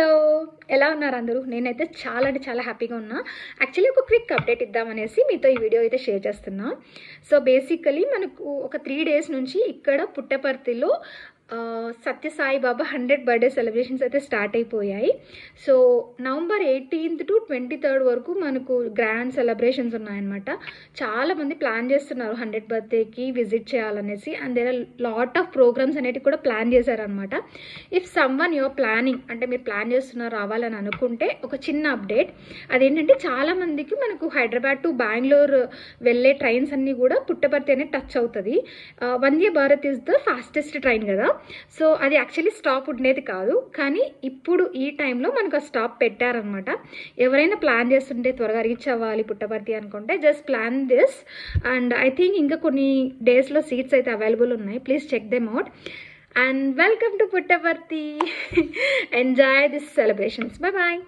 Hello, ఎలా ఉన్నారు అందరూ? నేనైతే చాలా అంటే చాలా హ్యాపీగా ఉన్నా. యాక్చువల్లీ ఒక క్విక్ అప్డేట్ ఇద్దామనేసి మీతో ఈ వీడియో అయితే షేర్ చేస్తున్నా. సో బేసికలీ మనకు ఒక 3 డేస్ నుంచి ఇక్కడ పుట్టపర్తిలో సత్యసాయి బాబా 100th బర్త్డే సెలబ్రేషన్స్ అయితే స్టార్ట్ అయిపోయాయి. So November 18th to 23rd వరకు మనకు గ్రాండ్ సెలబ్రేషన్స్ ఉన్నాయన్నమాట. చాలామంది ప్లాన్ చేస్తున్నారు 100th బర్త్డేకి విజిట్ చేయాలనేసి. And there are lot of programmes అనేవి కూడా ప్లాన్ చేశారనమాట. ఇఫ్ సమ్వన్ యువర్ ప్లానింగ్, అంటే మీరు ప్లాన్ చేస్తున్నారు రావాలని అనుకుంటే ఒక చిన్న అప్డేట్. అదేంటంటే చాలామందికి మనకు హైదరాబాద్ టు బెంగళూరు వెళ్ళే ట్రైన్స్ అన్నీ కూడా పుట్టపర్తి అనేది టచ్ అవుతుంది. Vande Bharat is the fastest train కదా. సో అది యాక్చువల్లీ స్టాప్ ఉండేది కాదు, కానీ ఇప్పుడు ఈ టైంలో మనకు ఆ స్టాప్ పెట్టారనమాట. ఎవరైనా ప్లాన్ చేస్తుంటే త్వరగా రీచ్ అవ్వాలి పుట్టపర్తి అనుకుంటే just plan this. And I think ఇంకా కొన్ని డేస్లో సీట్స్ అయితే అవైలబుల్ ఉన్నాయి. Please check them out. And welcome to Puttaparthi. Enjoy this celebrations. Bye bye.